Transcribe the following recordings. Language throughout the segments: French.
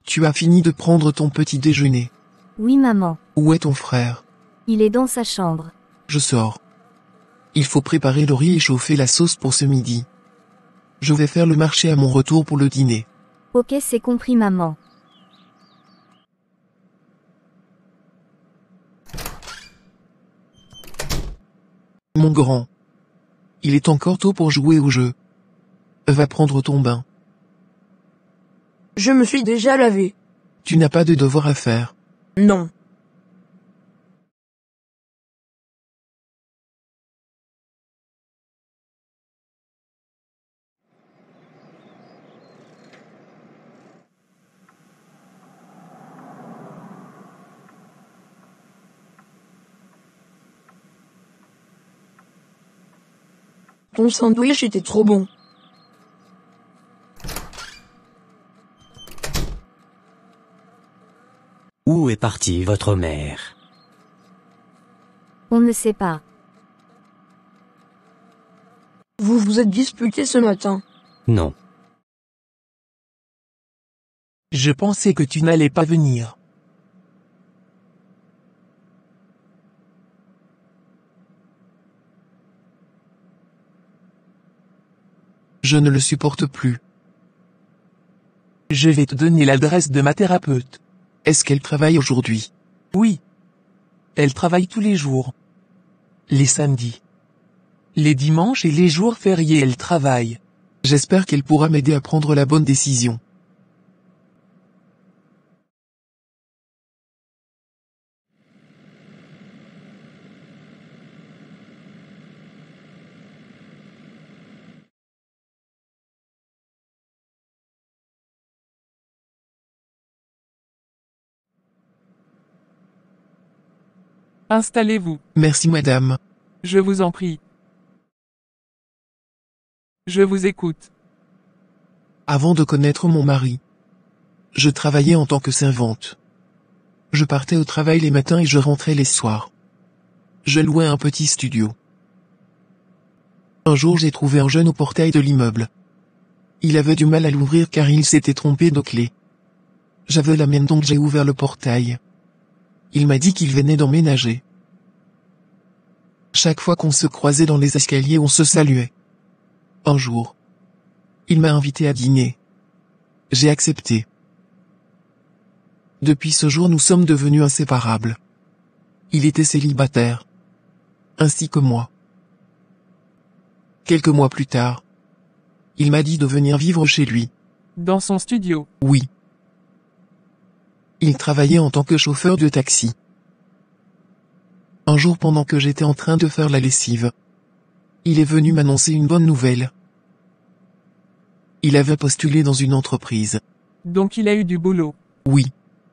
Tu as fini de prendre ton petit déjeuner. Oui maman. Où est ton frère? Il est dans sa chambre. Je sors. Il faut préparer le riz et chauffer la sauce pour ce midi. Je vais faire le marché à mon retour pour le dîner. Ok, c'est compris maman. Mon grand. Il est encore tôt pour jouer au jeu. Va prendre ton bain. Je me suis déjà lavé. Tu n'as pas de devoir à faire. Non. Ton sandwich était trop bon. Où est partie votre mère? On ne sait pas. Vous vous êtes disputés ce matin. Non. Je pensais que tu n'allais pas venir. Je ne le supporte plus. Je vais te donner l'adresse de ma thérapeute. Est-ce qu'elle travaille aujourd'hui? Oui. Elle travaille tous les jours. Les samedis. Les dimanches et les jours fériés elle travaille. J'espère qu'elle pourra m'aider à prendre la bonne décision. Installez-vous. Merci madame. Je vous en prie. Je vous écoute. Avant de connaître mon mari, je travaillais en tant que servante. Je partais au travail les matins et je rentrais les soirs. Je louais un petit studio. Un jour j'ai trouvé un jeune au portail de l'immeuble. Il avait du mal à l'ouvrir car il s'était trompé de clé. J'avais la mienne donc j'ai ouvert le portail. Il m'a dit qu'il venait d'emménager. Chaque fois qu'on se croisait dans les escaliers on se saluait. Un jour, il m'a invité à dîner. J'ai accepté. Depuis ce jour nous sommes devenus inséparables. Il était célibataire. Ainsi que moi. Quelques mois plus tard, il m'a dit de venir vivre chez lui. Dans son studio. Oui. Il travaillait en tant que chauffeur de taxi. Un jour pendant que j'étais en train de faire la lessive, il est venu m'annoncer une bonne nouvelle. Il avait postulé dans une entreprise. Donc il a eu du boulot. Oui.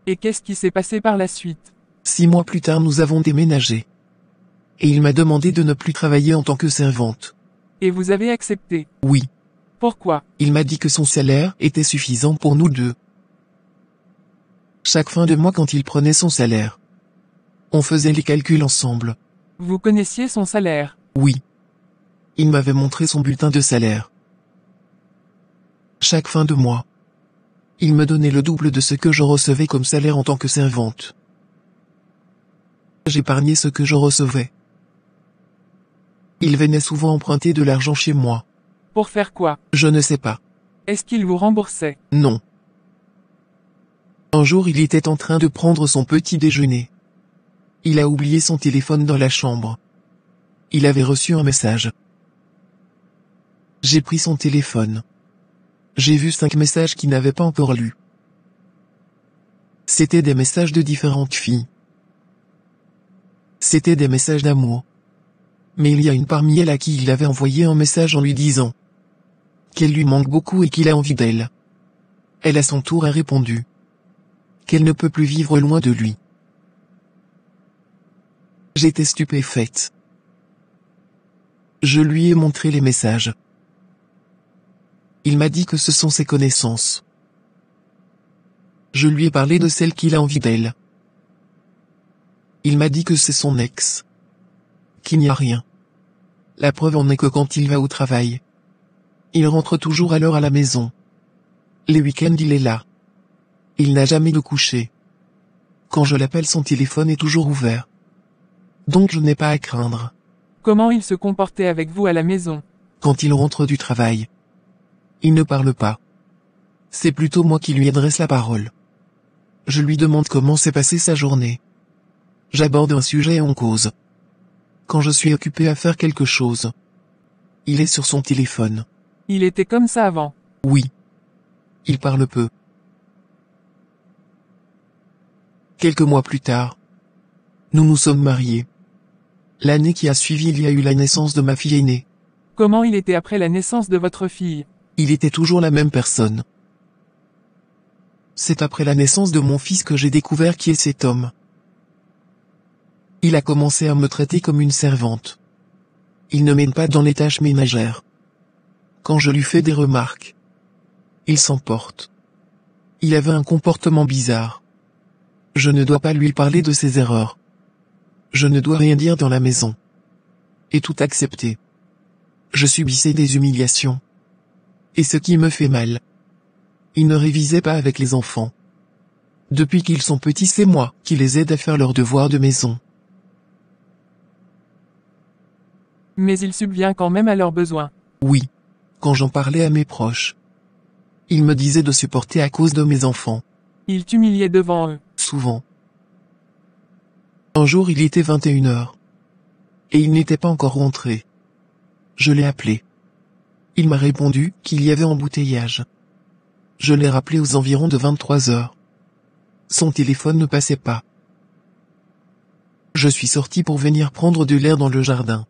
Et qu'est-ce qui s'est passé par la suite? 6 mois plus tard nous avons déménagé. Et il m'a demandé de ne plus travailler en tant que servante. Et vous avez accepté? Oui. Pourquoi? Il m'a dit que son salaire était suffisant pour nous deux. Chaque fin de mois quand il prenait son salaire, on faisait les calculs ensemble. Vous connaissiez son salaire? Oui. Il m'avait montré son bulletin de salaire. Chaque fin de mois, il me donnait le double de ce que je recevais comme salaire en tant que servante. J'épargnais ce que je recevais. Il venait souvent emprunter de l'argent chez moi. Pour faire quoi? Je ne sais pas. Est-ce qu'il vous remboursait? Non. Un jour il était en train de prendre son petit déjeuner. Il a oublié son téléphone dans la chambre. Il avait reçu un message. J'ai pris son téléphone. J'ai vu 5 messages qu'il n'avait pas encore lus. C'étaient des messages de différentes filles. C'étaient des messages d'amour. Mais il y a une parmi elles à qui il avait envoyé un message en lui disant qu'elle lui manque beaucoup et qu'il a envie d'elle. Elle à son tour a répondu qu'elle ne peut plus vivre loin de lui. J'étais stupéfaite. Je lui ai montré les messages. Il m'a dit que ce sont ses connaissances. Je lui ai parlé de celle qu'il a envie d'elle. Il m'a dit que c'est son ex. Qu'il n'y a rien. La preuve en est que quand il va au travail, il rentre toujours à l'heure à la maison. Les week-ends il est là. Il n'a jamais de coucher. Quand je l'appelle, son téléphone est toujours ouvert. Donc je n'ai pas à craindre. Comment il se comportait avec vous à la maison? Quand il rentre du travail, il ne parle pas. C'est plutôt moi qui lui adresse la parole. Je lui demande comment s'est passée sa journée. J'aborde un sujet et on cause. Quand je suis occupé à faire quelque chose, il est sur son téléphone. Il était comme ça avant. Oui. Il parle peu. Quelques mois plus tard, nous nous sommes mariés. L'année qui a suivi, il y a eu la naissance de ma fille aînée. Comment il était après la naissance de votre fille? Il était toujours la même personne. C'est après la naissance de mon fils que j'ai découvert qui est cet homme. Il a commencé à me traiter comme une servante. Il ne m'aide pas dans les tâches ménagères. Quand je lui fais des remarques, il s'emporte. Il avait un comportement bizarre. Je ne dois pas lui parler de ses erreurs. Je ne dois rien dire dans la maison. Et tout accepter. Je subissais des humiliations. Et ce qui me fait mal, il ne révisait pas avec les enfants. Depuis qu'ils sont petits, c'est moi qui les aide à faire leurs devoirs de maison. Mais il subvient quand même à leurs besoins. Oui. Quand j'en parlais à mes proches, ils me disaient de supporter à cause de mes enfants. Il t'humiliait devant eux. Souvent. Un jour, il était 21h. Et il n'était pas encore rentré. Je l'ai appelé. Il m'a répondu qu'il y avait embouteillage. Je l'ai rappelé aux environs de 23h. Son téléphone ne passait pas. Je suis sorti pour venir prendre de l'air dans le jardin.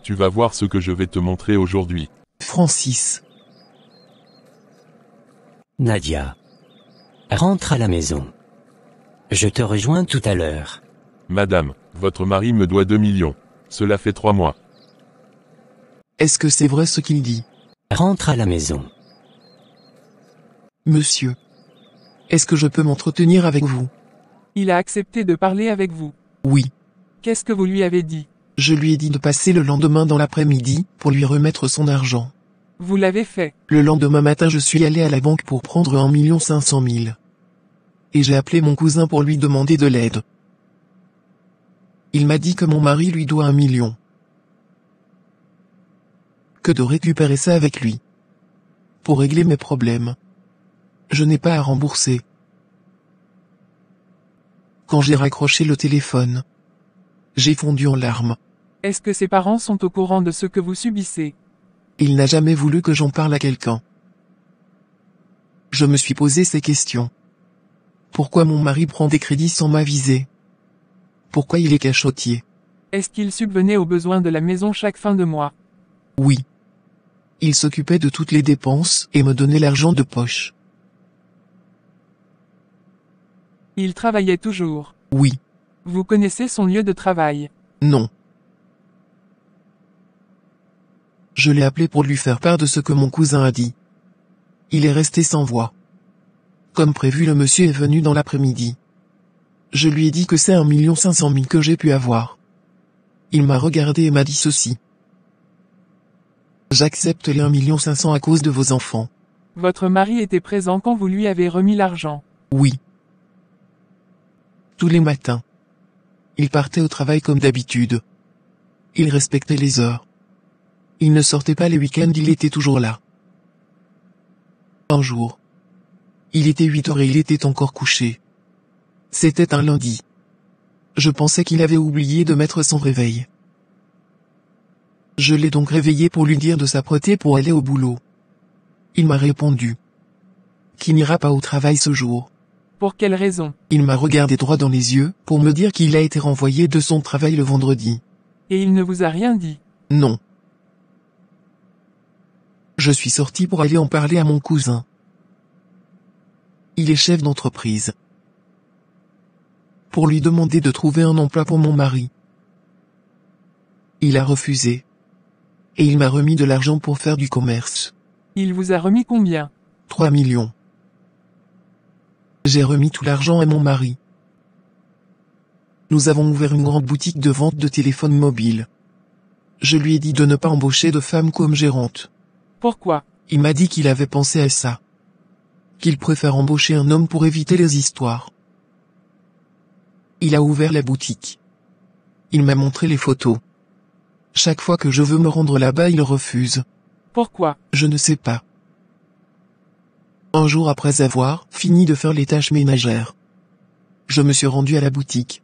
Tu vas voir ce que je vais te montrer aujourd'hui. Francis. Nadia. Rentre à la maison. Je te rejoins tout à l'heure. Madame, votre mari me doit 2 millions. Cela fait 3 mois. Est-ce que c'est vrai ce qu'il dit? Rentre à la maison. Monsieur. Est-ce que je peux m'entretenir avec vous? Il a accepté de parler avec vous. Oui. Qu'est-ce que vous lui avez dit? Je lui ai dit de passer le lendemain dans l'après-midi pour lui remettre son argent. Vous l'avez fait. Le lendemain matin, je suis allé à la banque pour prendre 1 500 000. Et j'ai appelé mon cousin pour lui demander de l'aide. Il m'a dit que mon mari lui doit 1 million. Que de récupérer ça avec lui. Pour régler mes problèmes. Je n'ai pas à rembourser. Quand j'ai raccroché le téléphone, j'ai fondu en larmes. Est-ce que ses parents sont au courant de ce que vous subissez? Il n'a jamais voulu que j'en parle à quelqu'un. Je me suis posé ces questions. Pourquoi mon mari prend des crédits sans m'aviser? Pourquoi il est cachotier? Est-ce qu'il subvenait aux besoins de la maison chaque fin de mois? Oui. Il s'occupait de toutes les dépenses et me donnait l'argent de poche. Il travaillait toujours. Oui. Vous connaissez son lieu de travail? Non. Je l'ai appelé pour lui faire part de ce que mon cousin a dit. Il est resté sans voix. Comme prévu, le monsieur est venu dans l'après-midi. Je lui ai dit que c'est 1 500 000 que j'ai pu avoir. Il m'a regardé et m'a dit ceci. J'accepte les 1 500 000 à cause de vos enfants. Votre mari était présent quand vous lui avez remis l'argent? Oui. Tous les matins. Il partait au travail comme d'habitude. Il respectait les heures. Il ne sortait pas les week-ends, il était toujours là. Un jour. Il était 8h et il était encore couché. C'était un lundi. Je pensais qu'il avait oublié de mettre son réveil. Je l'ai donc réveillé pour lui dire de s'apprêter pour aller au boulot. Il m'a répondu qu'il n'ira pas au travail ce jour. Pour quelle raison? Il m'a regardé droit dans les yeux pour me dire qu'il a été renvoyé de son travail le vendredi. Et il ne vous a rien dit? Non. Je suis sorti pour aller en parler à mon cousin. Il est chef d'entreprise. Pour lui demander de trouver un emploi pour mon mari. Il a refusé. Et il m'a remis de l'argent pour faire du commerce. Il vous a remis combien? 3 millions. J'ai remis tout l'argent à mon mari. Nous avons ouvert une grande boutique de vente de téléphones mobiles. Je lui ai dit de ne pas embaucher de femme comme gérante. Pourquoi? Il m'a dit qu'il avait pensé à ça. Qu'il préfère embaucher un homme pour éviter les histoires. Il a ouvert la boutique. Il m'a montré les photos. Chaque fois que je veux me rendre là-bas, il refuse. Pourquoi? Je ne sais pas. Un jour après avoir fini de faire les tâches ménagères, je me suis rendu à la boutique.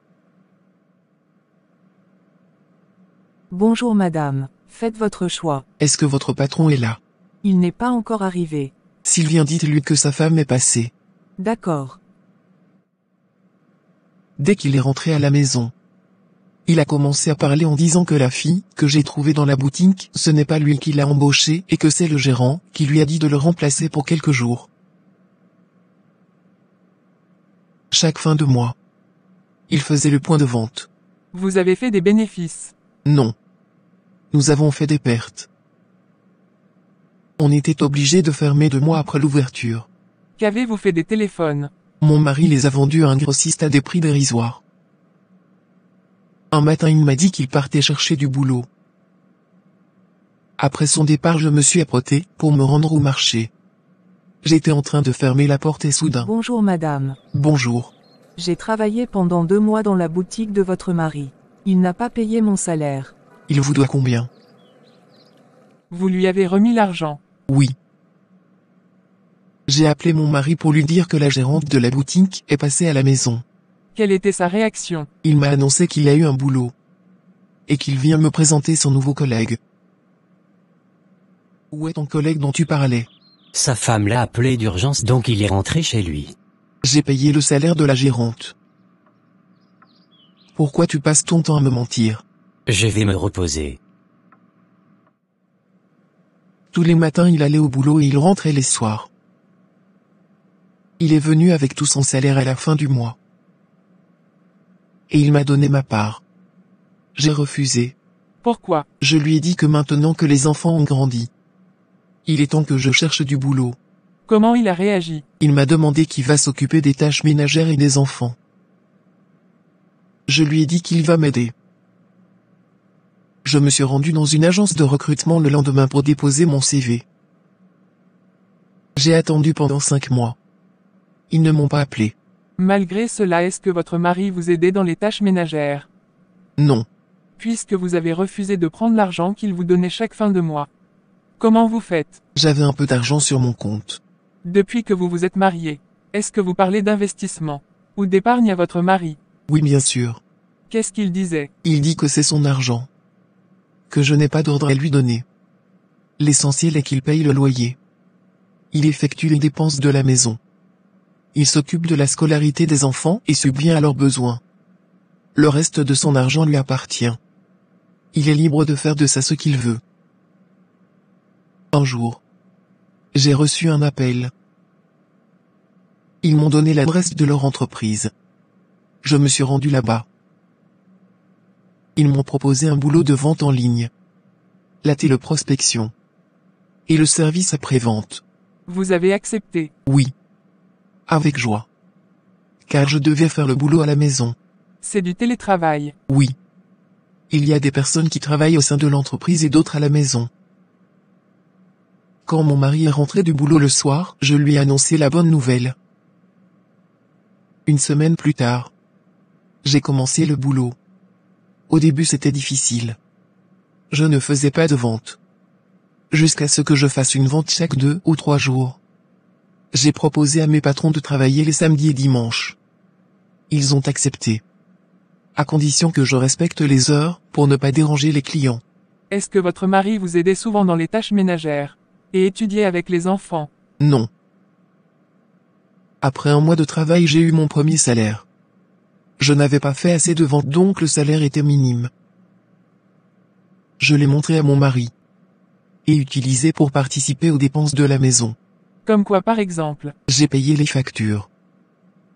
Bonjour madame, faites votre choix. Est-ce que votre patron est là? Il n'est pas encore arrivé. S'il vient, dites-lui que sa femme est passée. D'accord. Dès qu'il est rentré à la maison, il a commencé à parler en disant que la fille que j'ai trouvée dans la boutique, ce n'est pas lui qui l'a embauchée et que c'est le gérant qui lui a dit de le remplacer pour quelques jours. Chaque fin de mois, il faisait le point de vente. Vous avez fait des bénéfices? Non. Nous avons fait des pertes. On était obligé de fermer 2 mois après l'ouverture. Qu'avez-vous fait des téléphones? Mon mari les a vendus à un grossiste à des prix dérisoires. Un matin, il m'a dit qu'il partait chercher du boulot. Après son départ, je me suis apprêté pour me rendre au marché. J'étais en train de fermer la porte et soudain. Bonjour madame. Bonjour. J'ai travaillé pendant 2 mois dans la boutique de votre mari. Il n'a pas payé mon salaire. Il vous doit combien? Vous lui avez remis l'argent? Oui. J'ai appelé mon mari pour lui dire que la gérante de la boutique est passée à la maison. Quelle était sa réaction? Il m'a annoncé qu'il a eu un boulot. Et qu'il vient me présenter son nouveau collègue. Où est ton collègue dont tu parlais? Sa femme l'a appelé d'urgence, donc il est rentré chez lui. J'ai payé le salaire de la gérante. Pourquoi tu passes ton temps à me mentir? Je vais me reposer. Tous les matins, il allait au boulot et il rentrait les soirs. Il est venu avec tout son salaire à la fin du mois. Et il m'a donné ma part. J'ai refusé. Pourquoi? Je lui ai dit que maintenant que les enfants ont grandi, il est temps que je cherche du boulot. Comment il a réagi? Il m'a demandé qui va s'occuper des tâches ménagères et des enfants. Je lui ai dit qu'il va m'aider. Je me suis rendu dans une agence de recrutement le lendemain pour déposer mon CV. J'ai attendu pendant 5 mois. Ils ne m'ont pas appelé. Malgré cela, est-ce que votre mari vous aidait dans les tâches ménagères? Non. Puisque vous avez refusé de prendre l'argent qu'il vous donnait chaque fin de mois. Comment vous faites? J'avais un peu d'argent sur mon compte. Depuis que vous vous êtes marié, est-ce que vous parlez d'investissement ou d'épargne à votre mari? Oui, bien sûr. Qu'est-ce qu'il disait? Il dit que c'est son argent. Que je n'ai pas d'ordre à lui donner. L'essentiel est qu'il paye le loyer. Il effectue les dépenses de la maison. Il s'occupe de la scolarité des enfants et subvient à leurs besoins. Le reste de son argent lui appartient. Il est libre de faire de ça ce qu'il veut. Un jour, j'ai reçu un appel. Ils m'ont donné l'adresse de leur entreprise. Je me suis rendu là-bas. Ils m'ont proposé un boulot de vente en ligne. La téléprospection. Et le service après-vente. Vous avez accepté? Oui. Avec joie. Car je devais faire le boulot à la maison. C'est du télétravail? Oui. Il y a des personnes qui travaillent au sein de l'entreprise et d'autres à la maison. Quand mon mari est rentré du boulot le soir, je lui ai annoncé la bonne nouvelle. Une semaine plus tard, j'ai commencé le boulot. Au début, c'était difficile. Je ne faisais pas de vente. Jusqu'à ce que je fasse une vente chaque 2 ou 3 jours. J'ai proposé à mes patrons de travailler les samedis et dimanches. Ils ont accepté. À condition que je respecte les heures, pour ne pas déranger les clients. Est-ce que votre mari vous aidait souvent dans les tâches ménagères et étudiait avec les enfants? Non. Après un mois de travail, j'ai eu mon premier salaire. Je n'avais pas fait assez de ventes, donc le salaire était minime. Je l'ai montré à mon mari. Et utilisé pour participer aux dépenses de la maison. Comme quoi par exemple? J'ai payé les factures.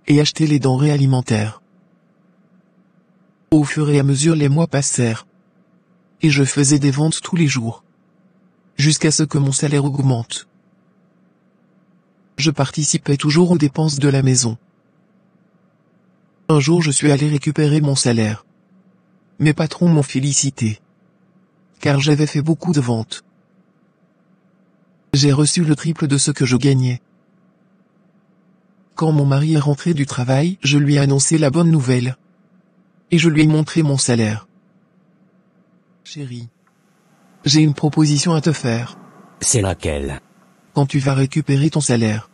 Et acheté les denrées alimentaires. Au fur et à mesure, les mois passèrent. Et je faisais des ventes tous les jours. Jusqu'à ce que mon salaire augmente. Je participais toujours aux dépenses de la maison. Un jour je suis allé récupérer mon salaire. Mes patrons m'ont félicité. Car j'avais fait beaucoup de ventes. J'ai reçu le triple de ce que je gagnais. Quand mon mari est rentré du travail, je lui ai annoncé la bonne nouvelle. Et je lui ai montré mon salaire. Chérie, j'ai une proposition à te faire. C'est laquelle? Quand tu vas récupérer ton salaire,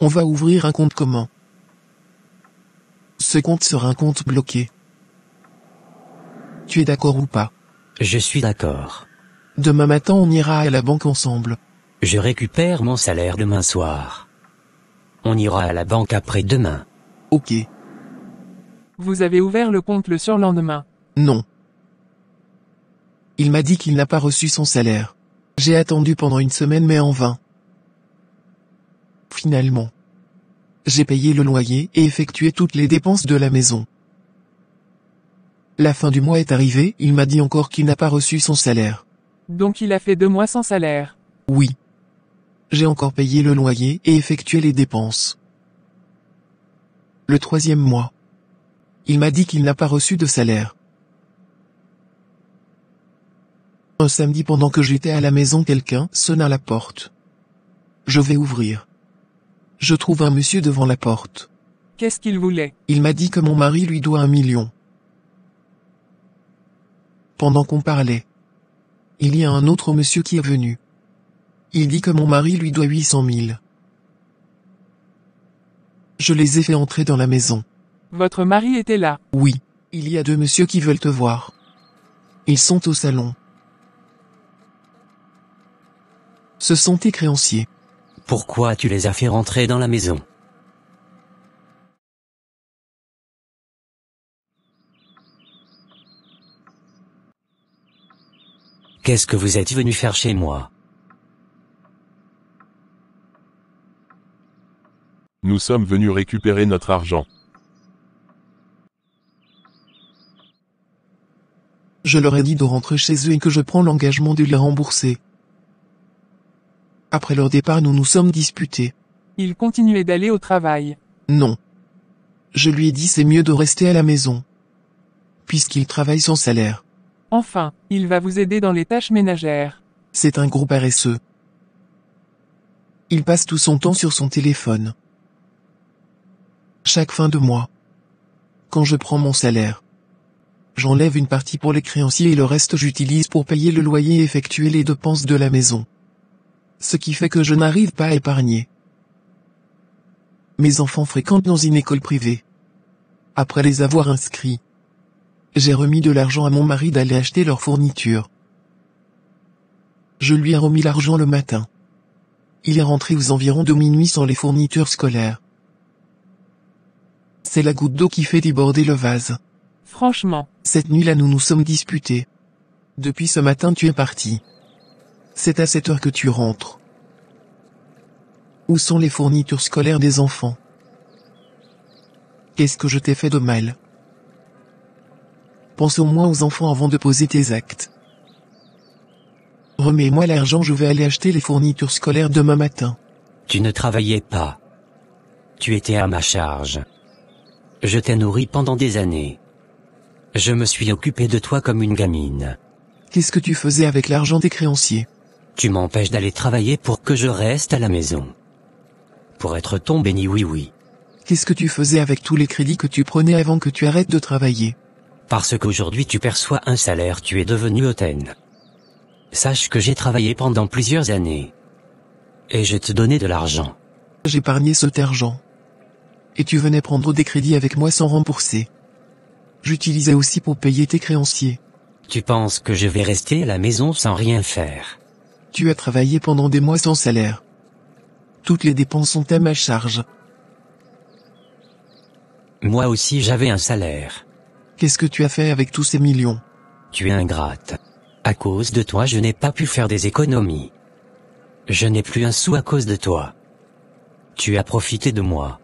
on va ouvrir un compte commun. Ce compte sera un compte bloqué. Tu es d'accord ou pas? Je suis d'accord. Demain matin on ira à la banque ensemble. Je récupère mon salaire demain soir. On ira à la banque après-demain. Ok. Vous avez ouvert le compte le surlendemain. Non. Il m'a dit qu'il n'a pas reçu son salaire. J'ai attendu pendant une semaine mais en vain. Finalement, j'ai payé le loyer et effectué toutes les dépenses de la maison. La fin du mois est arrivée, il m'a dit encore qu'il n'a pas reçu son salaire. Donc il a fait 2 mois sans salaire. Oui. J'ai encore payé le loyer et effectué les dépenses. Le 3e mois, il m'a dit qu'il n'a pas reçu de salaire. Un samedi pendant que j'étais à la maison, quelqu'un sonne à la porte. Je vais ouvrir. Je trouve un monsieur devant la porte. Qu'est-ce qu'il voulait? Il m'a dit que mon mari lui doit 1 million. Pendant qu'on parlait, il y a un autre monsieur qui est venu. Il dit que mon mari lui doit 800 000. Je les ai fait entrer dans la maison. Votre mari était là. Oui, il y a 2 messieurs qui veulent te voir. Ils sont au salon. Ce sont tes créanciers. Pourquoi tu les as fait rentrer dans la maison? Qu'est-ce que vous êtes venu faire chez moi? Nous sommes venus récupérer notre argent. Je leur ai dit de rentrer chez eux et que je prends l'engagement de les rembourser. Après leur départ, nous nous sommes disputés. Il continuait d'aller au travail. Non. Je lui ai dit c'est mieux de rester à la maison. Puisqu'il travaille sans salaire. Enfin, il va vous aider dans les tâches ménagères. C'est un gros paresseux. Il passe tout son temps sur son téléphone. Chaque fin de mois, quand je prends mon salaire, j'enlève une partie pour les créanciers et le reste j'utilise pour payer le loyer et effectuer les dépenses de la maison. Ce qui fait que je n'arrive pas à épargner. Mes enfants fréquentent dans une école privée. Après les avoir inscrits, j'ai remis de l'argent à mon mari d'aller acheter leurs fournitures. Je lui ai remis l'argent le matin. Il est rentré aux environs de minuit sans les fournitures scolaires. C'est la goutte d'eau qui fait déborder le vase. Franchement. Cette nuit-là nous nous sommes disputés. Depuis ce matin tu es parti. C'est à 7 heures que tu rentres. Où sont les fournitures scolaires des enfants? Qu'est-ce que je t'ai fait de mal? Pense au moins aux enfants avant de poser tes actes. Remets-moi l'argent, je vais aller acheter les fournitures scolaires demain matin. Tu ne travaillais pas. Tu étais à ma charge. Je t'ai nourri pendant des années. Je me suis occupé de toi comme une gamine. Qu'est-ce que tu faisais avec l'argent des créanciers? Tu m'empêches d'aller travailler pour que je reste à la maison. Pour être ton béni, oui. Qu'est-ce que tu faisais avec tous les crédits que tu prenais avant que tu arrêtes de travailler? Parce qu'aujourd'hui tu perçois un salaire, tu es devenu hautaine. Sache que j'ai travaillé pendant plusieurs années. Et je te donnais de l'argent. J'épargnais cet argent. Et tu venais prendre des crédits avec moi sans rembourser. J'utilisais aussi pour payer tes créanciers. Tu penses que je vais rester à la maison sans rien faire? Tu as travaillé pendant des mois sans salaire. Toutes les dépenses sont à ma charge. Moi aussi j'avais un salaire. Qu'est-ce que tu as fait avec tous ces millions? Tu es ingrate. À cause de toi je n'ai pas pu faire des économies. Je n'ai plus un sou à cause de toi. Tu as profité de moi.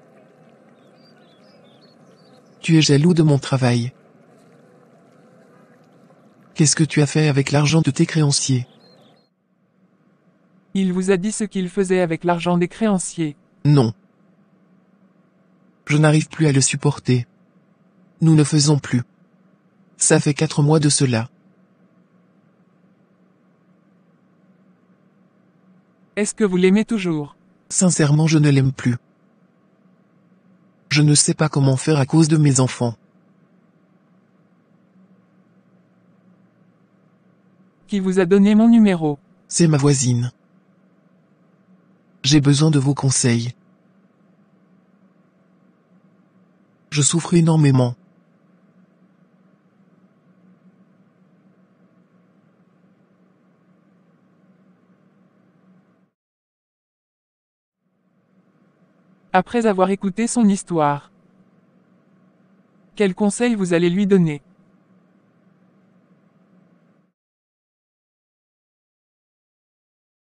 Tu es jaloux de mon travail. Qu'est-ce que tu as fait avec l'argent de tes créanciers? Il vous a dit ce qu'il faisait avec l'argent des créanciers. Non. Je n'arrive plus à le supporter. Nous ne faisons plus. Ça fait 4 mois de cela. Est-ce que vous l'aimez toujours? Sincèrement, je ne l'aime plus. Je ne sais pas comment faire à cause de mes enfants. Qui vous a donné mon numéro? C'est ma voisine. J'ai besoin de vos conseils. Je souffre énormément. Après avoir écouté son histoire, quel conseil vous allez lui donner?